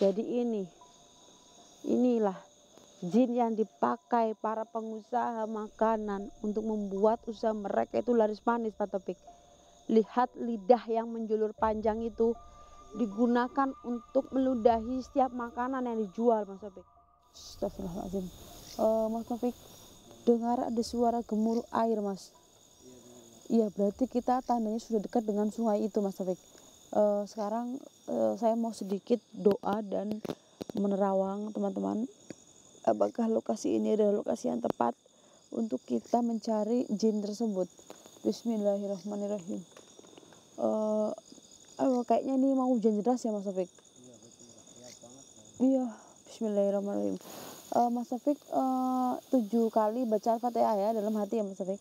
Jadi inilah jin yang dipakai para pengusaha makanan untuk membuat usaha mereka itu laris manis, Pak Taufik. Lihat lidah yang menjulur panjang itu digunakan untuk meludahi setiap makanan yang dijual, Mas Taufik. Astagfirullahaladzim. Mas Taufik, dengar ada suara gemuruh air, Mas. Iya, berarti kita tandanya sudah dekat dengan sungai itu, Mas Taufik. Sekarang saya mau sedikit doa dan menerawang teman-teman. Apakah lokasi ini adalah lokasi yang tepat untuk kita mencari jin tersebut? Bismillahirrahmanirrahim. Kayaknya ini mau hujan deras ya, Mas Taufik? Iya betul, lihat banget. Iya, bismillahirrahmanirrahim. Mas Taufik 7 kali baca Al-Fatihah ya dalam hati ya, Mas Taufik?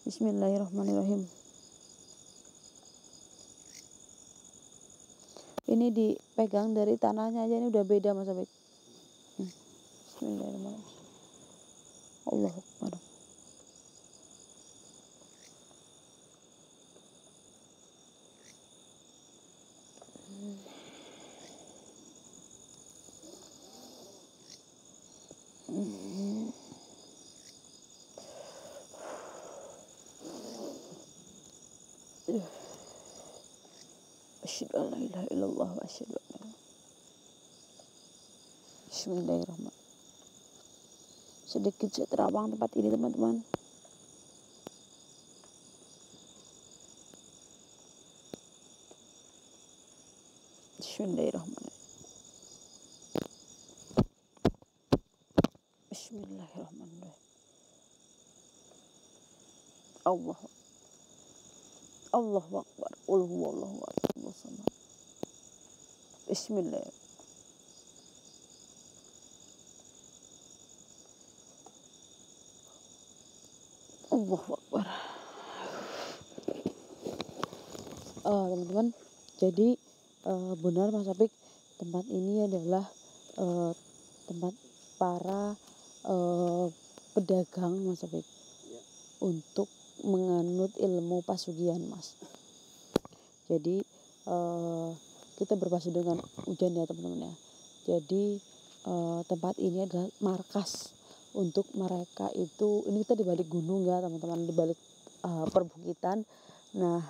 Bismillahirrahmanirrahim. Ini dipegang dari tanahnya aja ini udah beda, Mas Taufik. Bismillahirrahmanirrahim. Allahu Akbar. Asyhadu an la ilaha illallah wa asyhadu anna Bismillahirrahmanirrahim. Sedikit saya terawang tempat ini, teman-teman. Bismillahirrahmanirrahim. Bismillahirrahmanirrahim. Allahu Akbar. Allahu Akbar. Bismillah. Allahu Akbar. Teman-teman, jadi benar Mas Apik, tempat ini adalah tempat para pedagang, Mas Apik, ya, untuk menganut ilmu pasugihan, Mas. Jadi kita berpasu dengan hujan ya, teman-teman ya. Jadi tempat ini adalah markas untuk mereka itu. Ini kita di balik gunung ya, teman-teman, di balik perbukitan. Nah,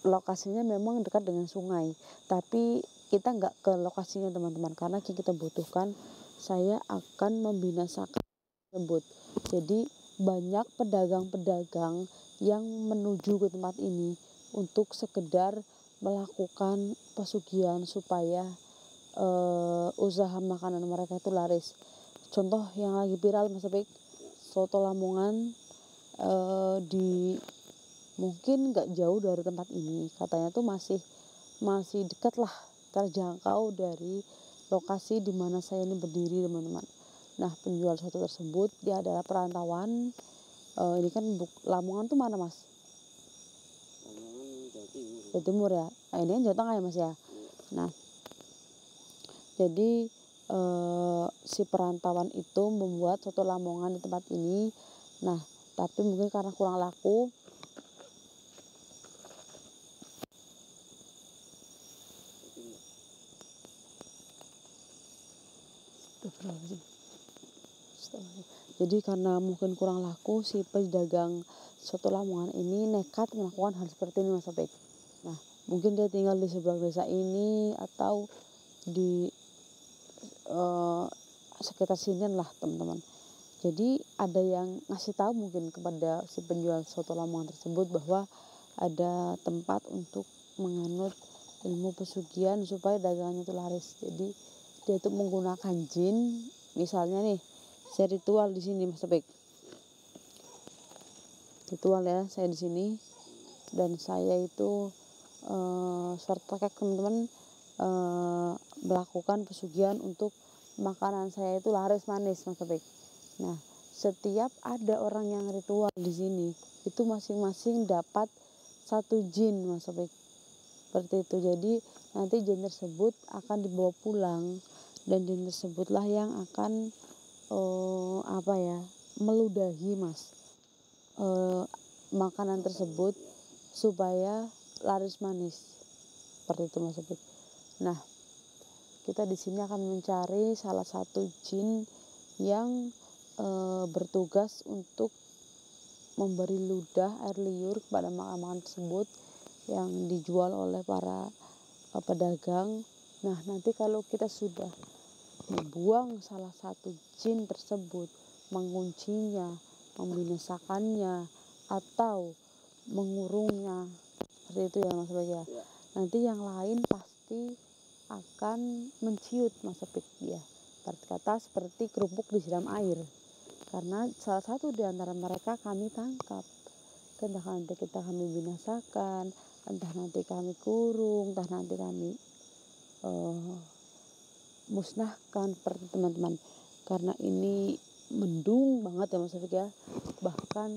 lokasinya memang dekat dengan sungai, tapi kita nggak ke lokasinya, teman-teman, karena yang kita butuhkan, saya akan membinasakan tersebut. Jadi banyak pedagang-pedagang yang menuju ke tempat ini untuk sekedar melakukan pesugihan supaya usaha makanan mereka itu laris. Contoh yang lagi viral, Mas Apik, soto Lamongan di mungkin nggak jauh dari tempat ini, katanya tuh masih dekat lah, terjangkau dari lokasi di mana saya ini berdiri, teman-teman. Nah, penjual soto tersebut dia adalah perantauan. Ini kan Lamongan tuh mana, Mas? Lamongan Jawa Timur. Jawa Timur ya. Nah, ini kan Jawa Tengah ya, Mas ya. Ya. Nah, jadi si perantauan itu membuat soto Lamongan di tempat ini. Nah, tapi mungkin karena kurang laku, jadi karena mungkin kurang laku, si pedagang soto Lamongan ini nekat melakukan hal seperti ini, Mas Apik. Nah, mungkin dia tinggal di seberang desa ini atau di sekitar sini lah, teman-teman. Jadi ada yang ngasih tahu mungkin kepada si penjual soto Lamongan tersebut bahwa ada tempat untuk menganut ilmu pesugihan supaya dagangannya itu laris. Jadi dia itu menggunakan jin, misalnya nih, saya ritual di sini, Mas Apik. Ritual ya, saya di sini dan saya itu serta teman-teman melakukan pesugihan untuk makanan saya itu laris manis, Mas Apik. Nah, setiap ada orang yang ritual di sini, itu masing-masing dapat 1 jin, Mas Apik. Seperti itu. Jadi nanti jin tersebut akan dibawa pulang dan jin tersebutlah yang akan meludahi, Mas, makanan tersebut supaya laris manis. Seperti itu, Mas Apik. Nah, Kita di sini akan mencari salah satu jin yang bertugas untuk memberi ludah air liur kepada makanan tersebut yang dijual oleh para pedagang. Nah, nanti kalau kita sudah membuang salah satu jin tersebut, menguncinya, membinasakannya, atau mengurungnya, seperti itu ya Mas Apik ya. Nanti yang lain pasti akan menciut Mas Apik dia. Kata seperti kerupuk disiram air. Karena salah satu di antara mereka kami tangkap. Entah nanti kami binasakan, entah nanti kami kurung, entah nanti kami musnahkan, seperti teman-teman. Karena ini mendung banget ya Mas Apik ya. Bahkan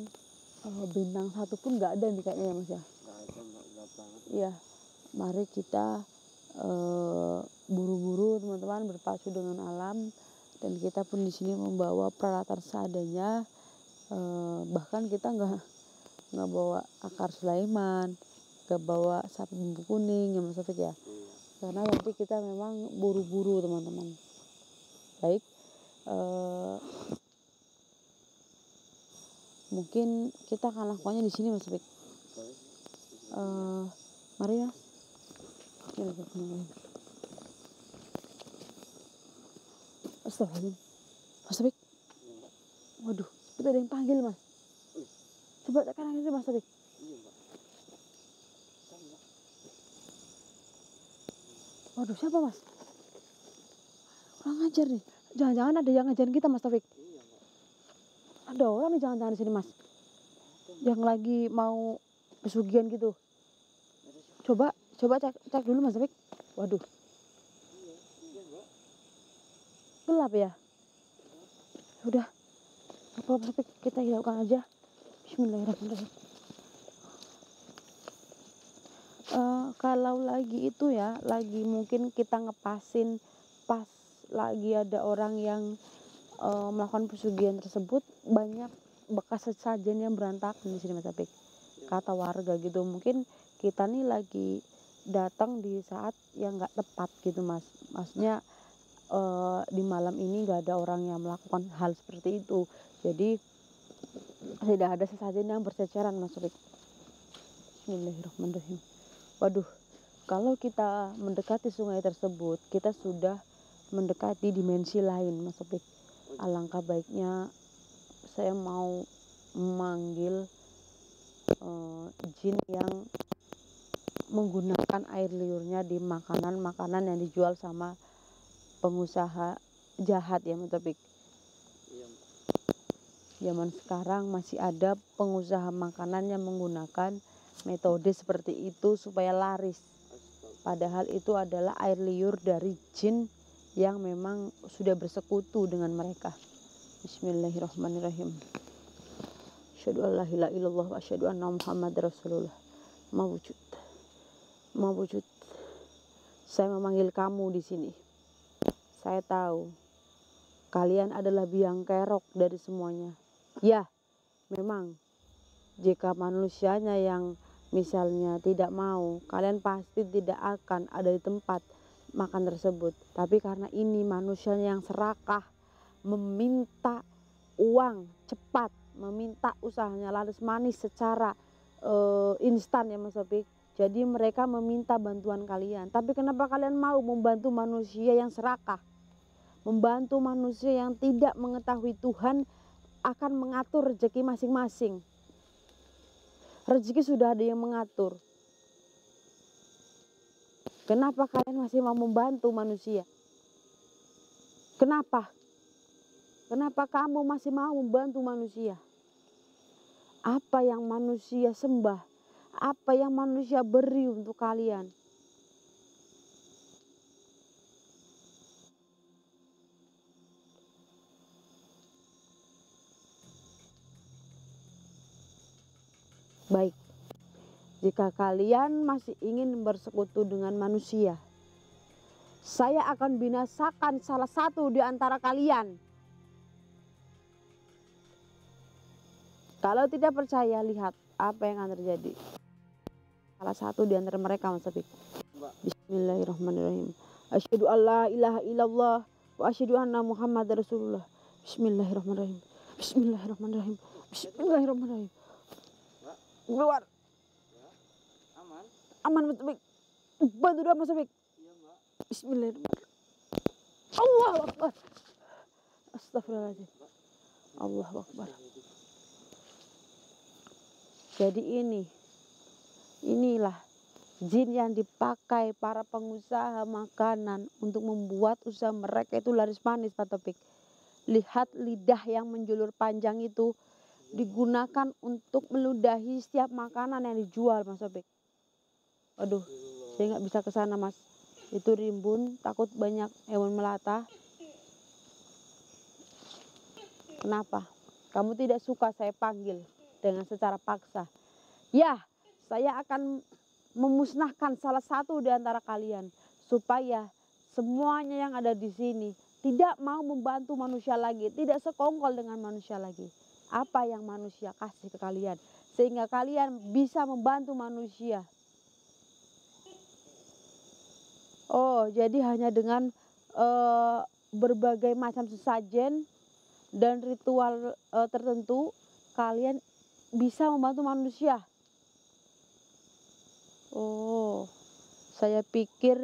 bintang satu pun gak ada nih kayaknya ya Mas ya. Gak ada, Mbak, gelap banget. Iya, mari kita buru-buru teman-teman, berpacu dengan alam. Dan kita pun di sini membawa peralatan seadanya. Bahkan kita nggak bawa akar Sulaiman, nggak bawa sapu bumbu kuning ya Mas Taufik ya. Karena nanti kita memang buru-buru teman-teman. Baik, mungkin kita akan lakukannya di sini Mas Taufik. Mari Mas. Astagfirullahaladzim. Mas Taufik. Waduh, itu ada yang panggil Mas. Coba tekan lagi Mas Taufik. Waduh, siapa Mas? Kurang ajar nih. Jangan-jangan ada yang ngajarin kita Mas Taufik. Ada orang nih jangan-jangan di sini Mas. Yang lagi mau pesugihan gitu. Coba cek dulu Mas Taufik. Waduh. Gelap ya. Udah. Apa Mas Taufik, kita hilangkan aja. Bismillahirrahmanirrahim. Kalau lagi itu ya, lagi mungkin kita ngepasin pas lagi ada orang yang melakukan pesugihan tersebut, banyak bekas sesajen yang berantakan di sini Mas Apik. Kata warga gitu, mungkin kita nih lagi datang di saat yang nggak tepat gitu Mas. Maksudnya di malam ini nggak ada orang yang melakukan hal seperti itu. Jadi tidak ada sesajen yang berseceran Mas Apik. Bismillahirrahmanirrahim. Waduh, kalau kita mendekati sungai tersebut, kita sudah mendekati dimensi lain Mas Apik. Alangkah baiknya saya mau memanggil jin yang menggunakan air liurnya di makanan-makanan yang dijual sama pengusaha jahat ya Mas Apik. Zaman sekarang masih ada pengusaha makanan yang menggunakan metode seperti itu supaya laris. Padahal itu adalah air liur dari jin yang memang sudah bersekutu dengan mereka. Bismillahirrahmanirrahim. Asyhadu an la ilaha illallah wa asyhadu anna Muhammadar Rasulullah. Mawujud. Saya memanggil kamu di sini. Saya tahu kalian adalah biang kerok dari semuanya. Ya, memang jika manusianya yang misalnya tidak mau, kalian pasti tidak akan ada di tempat makan tersebut. Tapi karena ini manusianya yang serakah, meminta uang cepat, meminta usahanya laris manis secara instan ya Mas Apik. Jadi mereka meminta bantuan kalian. Tapi kenapa kalian mau membantu manusia yang serakah? Membantu manusia yang tidak mengetahui Tuhan akan mengatur rezeki masing-masing. Rezeki sudah ada yang mengatur. Kenapa kalian masih mau membantu manusia? Kenapa? Kenapa kamu masih mau membantu manusia? Apa yang manusia sembah? Apa yang manusia beri untuk kalian? Baik, jika kalian masih ingin bersekutu dengan manusia, saya akan binasakan salah satu di antara kalian. Kalau tidak percaya, lihat apa yang akan terjadi. Salah satu di antara mereka Mas Apik. Bismillahirrahmanirrahim. Asyhadu alla ilaha illallah wa asyhadu anna Muhammadar Rasulullah. Bismillahirrahmanirrahim. Bismillahirrahmanirrahim. Bismillahirrahmanirrahim. Mbak, Keluar. ya, aman. Aman Mas Taufik. Bantu doa Mas Taufik. Iya, Mbak. Bismillahirrahmanirrahim. Allahu Akbar. Astagfirullahaladzim. Mbak, Allahu Akbar. Jadi inilah jin yang dipakai para pengusaha makanan untuk membuat usaha mereka itu laris manis Pak Taufik. Lihat lidah yang menjulur panjang itu digunakan untuk meludahi setiap makanan yang dijual Mas Taufik. Aduh, saya nggak bisa ke sana Mas. Itu rimbun, takut banyak hewan melata. Kenapa? Kamu tidak suka saya panggil dengan secara paksa? Ya, saya akan memusnahkan salah satu di antara kalian supaya semuanya yang ada di sini tidak mau membantu manusia lagi, tidak sekongkol dengan manusia lagi. Apa yang manusia kasih ke kalian sehingga kalian bisa membantu manusia. Oh, jadi hanya dengan berbagai macam sesajen dan ritual tertentu kalian bisa membantu manusia. Oh, saya pikir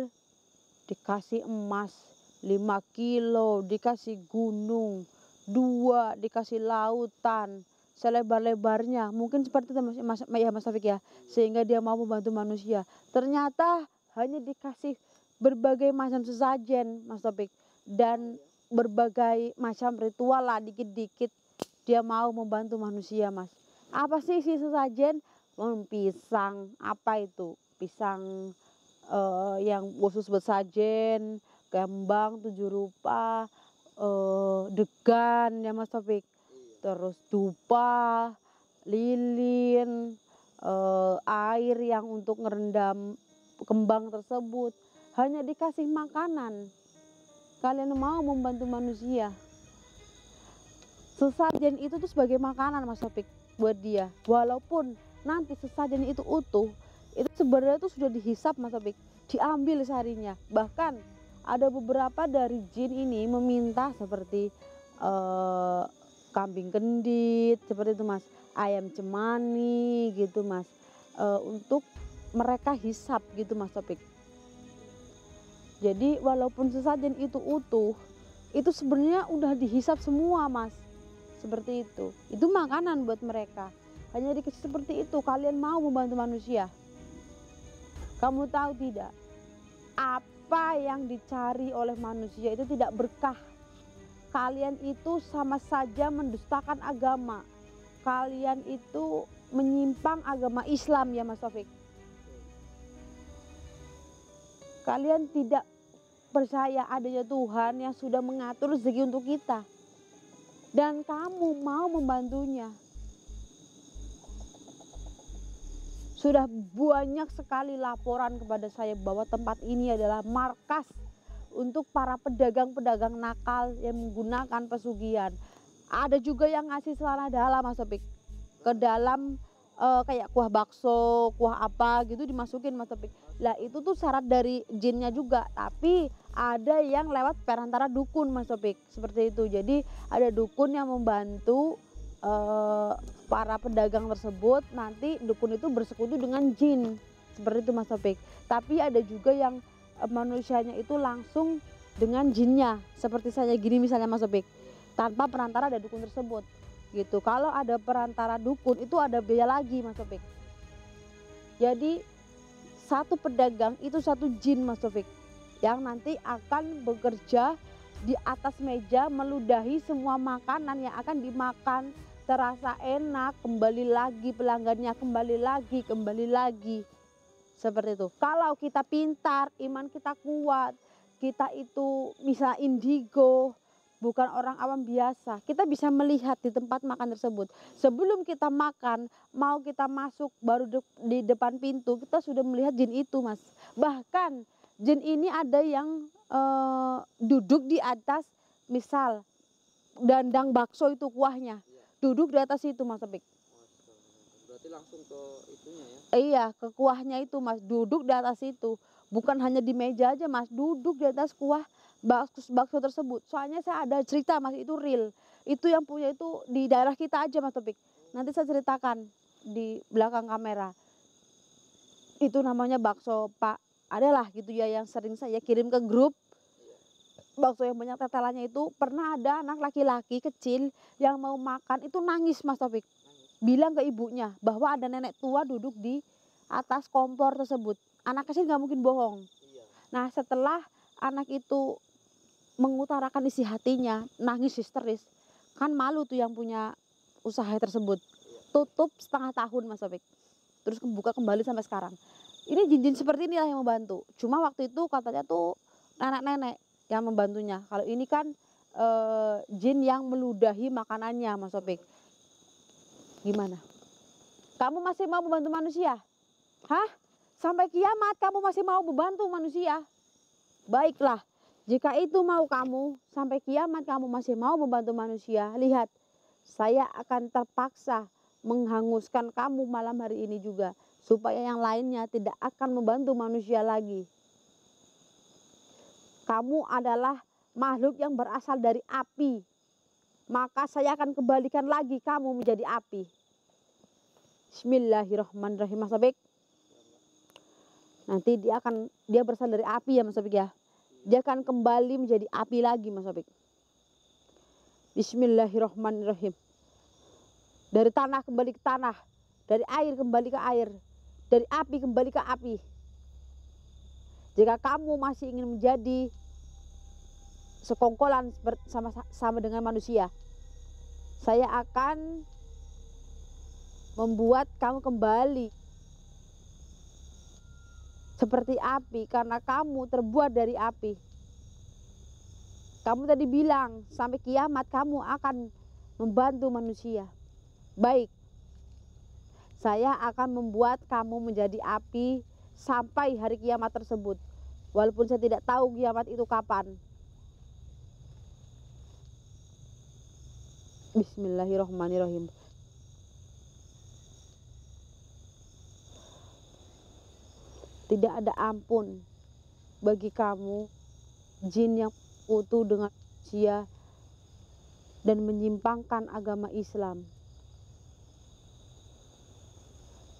dikasih emas 5 kilo, dikasih gunung 2, dikasih lautan selebar-lebarnya. Mungkin seperti itu Mas Taufik ya, sehingga dia mau membantu manusia. Ternyata hanya dikasih berbagai macam sesajen Mas Taufik dan berbagai macam ritual lah, dikit-dikit dia mau membantu manusia Mas. Apa sih isi sesajen? Pisang, apa itu? Pisang yang khusus bersajen, kembang 7 rupa, degan ya Mas Taufik. Terus dupa, lilin, air yang untuk ngerendam kembang tersebut. Hanya dikasih makanan. Kalian mau membantu manusia. Sesajen itu tuh sebagai makanan Mas Taufik buat dia. Walaupun nanti sesajen itu utuh, itu sebenarnya tuh sudah dihisap Mas Taufik, diambil seharinya. Bahkan ada beberapa dari jin ini meminta seperti kambing kendit, seperti itu Mas, ayam cemani gitu Mas, untuk mereka hisap gitu Mas Taufik. Jadi walaupun sesajen itu utuh, itu sebenarnya udah dihisap semua Mas. Seperti itu. Itu makanan buat mereka. Hanya dikasih seperti itu, kalian mau membantu manusia. Kamu tahu tidak? Apa yang dicari oleh manusia itu tidak berkah. Kalian itu sama saja mendustakan agama. Kalian itu menyimpang agama Islam ya Mas Taufik. Kalian tidak percaya adanya Tuhan yang sudah mengatur rezeki untuk kita. Dan kamu mau membantunya. Sudah banyak sekali laporan kepada saya bahwa tempat ini adalah markas untuk para pedagang-pedagang nakal yang menggunakan pesugihan. Ada juga yang ngasih celana dalam Mas Taufik. Ke dalam kayak kuah bakso, kuah apa gitu dimasukin Mas Taufik. Lah itu tuh syarat dari jinnya juga, tapi ada yang lewat perantara dukun Mas Taufik, seperti itu. Jadi ada dukun yang membantu para pedagang tersebut, nanti dukun itu bersekutu dengan jin, seperti itu Mas Taufik. Tapi ada juga yang manusianya itu langsung dengan jinnya, seperti saya gini misalnya Mas Taufik, tanpa perantara ada dukun tersebut gitu. Kalau ada perantara dukun itu ada biaya lagi Mas Taufik. Jadi satu pedagang itu satu jin Mas Taufik, yang nanti akan bekerja di atas meja meludahi semua makanan yang akan dimakan, terasa enak, kembali lagi pelanggannya, kembali lagi seperti itu. Kalau kita pintar, iman kita kuat, kita itu bisa indigo, bukan orang awam biasa, kita bisa melihat di tempat makan tersebut. Sebelum kita makan, mau kita masuk baru di depan pintu, kita sudah melihat jin itu Mas. Bahkan jin ini ada yang duduk di atas, misal dandang bakso itu kuahnya, duduk di atas itu Mas Taufik. Berarti langsung ke itunya ya? Iya, ke kuahnya itu Mas, duduk di atas itu. Bukan hanya di meja aja Mas, duduk di atas kuah bakso tersebut. Soalnya saya ada cerita Mas, itu real. Itu yang punya itu di daerah kita aja Mas Topik. Nanti saya ceritakan di belakang kamera. Itu namanya bakso Pak, adalah gitu ya yang sering saya kirim ke grup. Bakso yang banyak tetelannya itu, pernah ada anak laki-laki kecil yang mau makan itu nangis Mas Topik. Bilang ke ibunya bahwa ada nenek tua duduk di atas kompor tersebut. Anak kecil nggak mungkin bohong. Nah setelah anak itu mengutarakan isi hatinya, nangis histeris, kan malu tuh yang punya usaha tersebut. Tutup setengah tahun Mas Topik, terus buka kembali sampai sekarang. Ini jin-jin seperti inilah yang membantu. Cuma waktu itu katanya tuh nenek-nenek yang membantunya. Kalau ini kan jin yang meludahi makanannya Mas Topik. Gimana? Kamu masih mau membantu manusia? Hah? Sampai kiamat kamu masih mau membantu manusia? Baiklah, jika itu mau kamu, sampai kiamat kamu masih mau membantu manusia, lihat, saya akan terpaksa menghanguskan kamu malam hari ini juga, supaya yang lainnya tidak akan membantu manusia lagi. Kamu adalah makhluk yang berasal dari api, maka saya akan kembalikan lagi kamu menjadi api. Bismillahirrahmanirrahim Mas Topik. Nanti dia berasal dari api ya Mas Topik ya. Dia akan kembali menjadi api lagi Mas Topik. Bismillahirrahmanirrahim. Dari tanah kembali ke tanah, dari air kembali ke air, dari api kembali ke api. Jika kamu masih ingin menjadi sekongkolan sama dengan manusia, saya akan membuat kamu kembali seperti api karena kamu terbuat dari api. Kamu tadi bilang sampai kiamat kamu akan membantu manusia. Baik, saya akan membuat kamu menjadi api sampai hari kiamat tersebut. Walaupun saya tidak tahu kiamat itu kapan. Bismillahirrahmanirrahim. Tidak ada ampun bagi kamu jin yang utuh dengan manusia dan menyimpangkan agama Islam.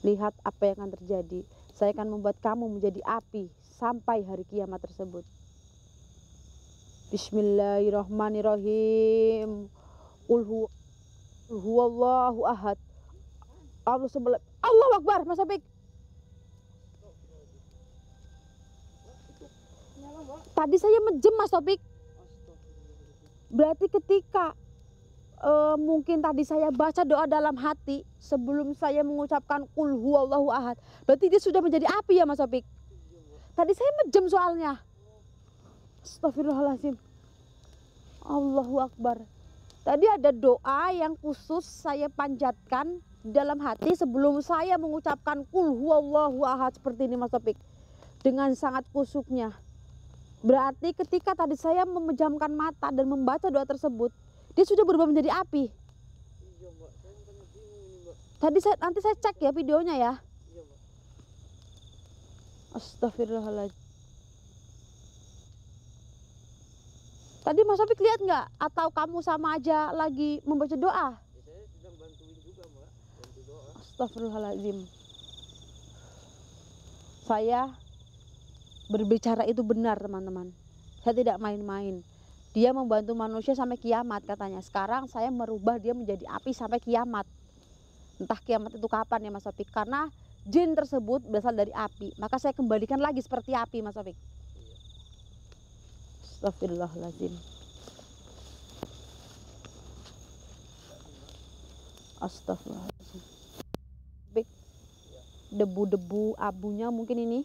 Lihat apa yang akan terjadi. Saya akan membuat kamu menjadi api sampai hari kiamat tersebut. Bismillahirrahmanirrahim. Qul huwallahu ahad. Allahu Akbar Mas Topik. Tadi saya menjem Mas Topik. Berarti ketika mungkin tadi saya baca doa dalam hati sebelum saya mengucapkan qul huwallahu ahad, berarti dia sudah menjadi api ya Mas Topik. Tadi saya menjem soalnya. Astagfirullahaladzim. Allahu Akbar. Tadi ada doa yang khusus saya panjatkan dalam hati sebelum saya mengucapkan qul huwallahu ahad seperti ini Mas Topik. Dengan sangat kusuknya. Berarti ketika tadi saya memejamkan mata dan membaca doa tersebut, dia sudah berubah menjadi api. Iya Mbak, saya makanya bingung ini Mbak. Nanti saya cek ya videonya ya. Iya Mbak. Astagfirullahaladzim. Tadi Mas Topik lihat nggak? Atau kamu sama aja lagi membaca doa? Ya, saya sedang bantuin juga Mbak, bantu doa. Astagfirullahaladzim. Saya berbicara itu benar teman-teman. Saya tidak main-main. Dia membantu manusia sampai kiamat katanya. Sekarang saya merubah dia menjadi api sampai kiamat. Entah kiamat itu kapan ya Mas Topik. Karena jin tersebut berasal dari api. Maka saya kembalikan lagi seperti api Mas Topik. Astagfirullahaladzim. Astagfirullahaladzim. Debu-debu abunya mungkin ini.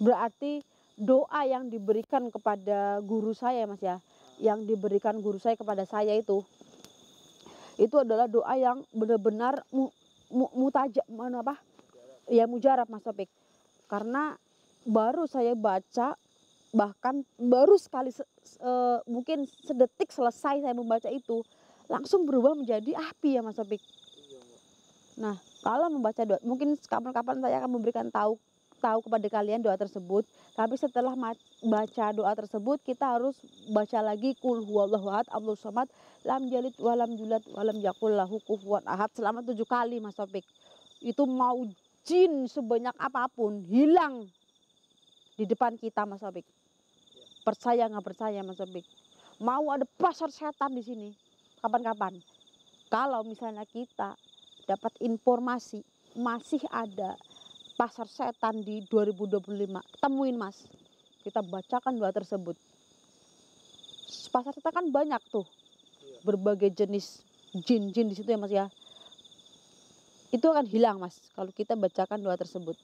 Berarti doa yang diberikan kepada guru saya Mas ya, yang diberikan guru saya kepada saya itu adalah doa yang benar-benar mujarab Mas Topik. Karena baru saya baca, bahkan baru sekali mungkin sedetik selesai saya membaca itu, langsung berubah menjadi api ya Mas Topik. Iya mbak. Nah, kalau membaca doa, mungkin kapan-kapan saya akan memberikan tahu kepada kalian doa tersebut. Tapi setelah baca doa tersebut, kita harus baca lagi Qul huwallahu ahad, Allahus samad, lam yalid walam yulad walam yakul lahu kufuwan ahad selama 7 kali Mas Topik. Itu mau jin sebanyak apapun hilang di depan kita Mas Topik. Percaya nggak percaya Mas Topik? Mau ada pasar setan di sini kapan-kapan. Kalau misalnya kita dapat informasi masih ada pasar setan di 2025, temuin Mas. Kita bacakan doa tersebut. Pasar setan kan banyak tuh. Berbagai jenis jin-jin di situ ya Mas ya. Itu akan hilang Mas kalau kita bacakan doa tersebut.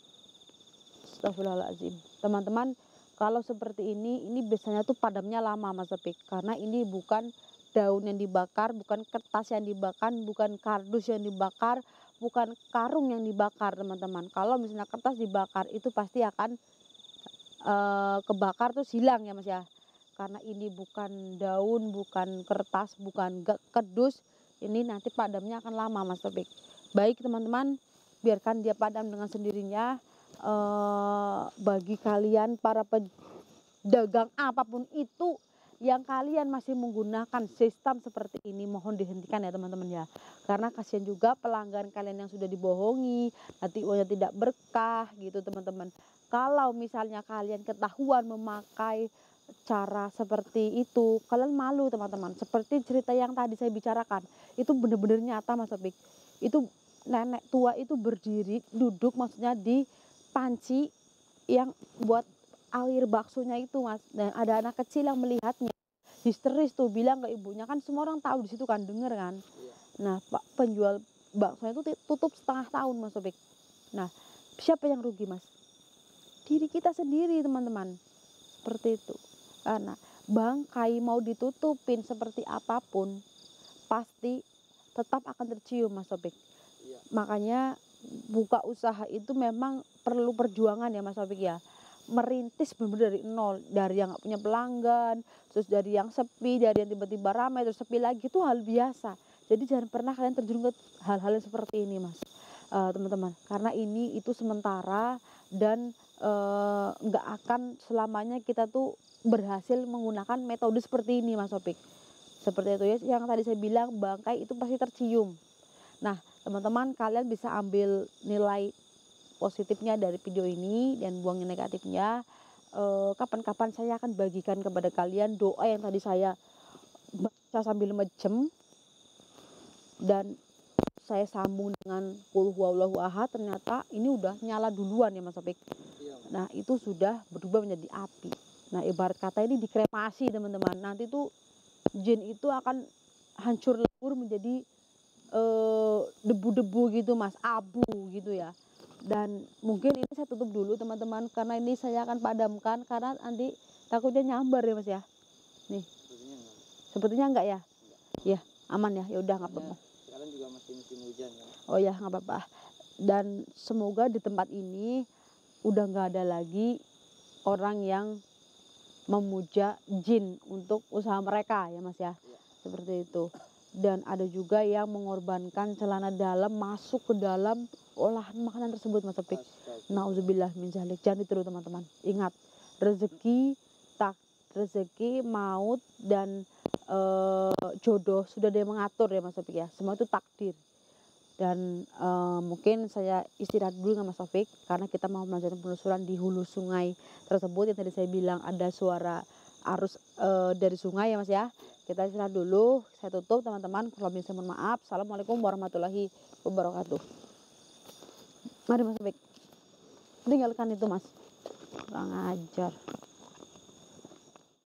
Astagfirullahaladzim. Teman-teman, kalau seperti ini biasanya tuh padamnya lama Mas Topik. Karena ini bukan daun yang dibakar, bukan kertas yang dibakar, bukan kardus yang dibakar, bukan karung yang dibakar teman-teman. Kalau misalnya kertas dibakar itu pasti akan kebakar terus hilang ya Mas ya. Karena ini bukan daun, bukan kertas, bukan kardus, ini nanti padamnya akan lama Mas Topik. Baik teman-teman, biarkan dia padam dengan sendirinya. Bagi kalian para pedagang apapun itu yang kalian masih menggunakan sistem seperti ini, mohon dihentikan ya teman-teman ya. Karena kasihan juga pelanggan kalian yang sudah dibohongi, nanti uangnya tidak berkah gitu teman-teman. Kalau misalnya kalian ketahuan memakai cara seperti itu, kalian malu teman-teman. Seperti cerita yang tadi saya bicarakan, itu benar-benar nyata Mas Topik. Itu nenek tua itu berdiri, duduk maksudnya di panci yang buat air baksonya itu Mas. Dan ada anak kecil yang melihatnya histeris tuh, bilang ke ibunya, kan semua orang tahu di situ kan, denger kan. Nah Pak penjual baksonya itu tutup setengah tahun Mas Topik. Nah siapa yang rugi Mas? Diri kita sendiri teman-teman. Seperti itu. Karena bangkai mau ditutupin seperti apapun pasti tetap akan tercium Mas Topik. Makanya buka usaha itu memang perlu perjuangan ya Mas Topik ya. Merintis benar-benar dari nol, dari yang gak punya pelanggan, terus dari yang sepi, dari yang tiba-tiba ramai terus sepi lagi, itu hal biasa. Jadi jangan pernah kalian terjun ke hal-hal yang seperti ini Mas, teman-teman. Karena ini itu sementara dan nggak akan selamanya kita tuh berhasil menggunakan metode seperti ini Mas Topik. Seperti itu ya, yang tadi saya bilang bangkai itu pasti tercium. Nah teman-teman, kalian bisa ambil nilai positifnya dari video ini dan buang yang negatifnya. Kapan-kapan saya akan bagikan kepada kalian doa yang tadi saya baca sambil mejem dan saya sambung dengan Qul huwallahu ahad. Ternyata ini udah nyala duluan ya Mas Topik. Nah itu sudah berubah menjadi api. Nah ibarat kata ini dikremasi teman-teman. Nanti tuh jin itu akan hancur lebur menjadi debu-debu gitu Mas, abu gitu ya. Dan mungkin ini saya tutup dulu teman-teman, karena ini saya akan padamkan karena nanti takutnya nyambar ya Mas ya. Nih sepertinya enggak ya. Ya aman ya, ya udah nggak apa-apa. Sekarang juga masih musim hujan ya. Oh ya nggak apa-apa. Dan semoga di tempat ini udah nggak ada lagi orang yang memuja jin untuk usaha mereka ya Mas ya. Seperti itu. Dan ada juga yang mengorbankan celana dalam masuk ke dalam olahan makanan tersebut Mas Topik. Nauzubillah min zalik. Jangan ditiru teman-teman. Ingat, rezeki, maut dan jodoh sudah dia mengatur ya Mas Topik ya. Semua itu takdir. Dan mungkin saya istirahat dulu dengan Mas Topik karena kita mau melanjutkan penelusuran di hulu sungai tersebut yang tadi saya bilang ada suara arus dari sungai ya Mas ya. Kita istirahat dulu, saya tutup teman-teman. Kalau bisa mohon maaf. Assalamualaikum warahmatullahi wabarakatuh. Mari Mas Topik, tinggalkan itu Mas, kurang ajar.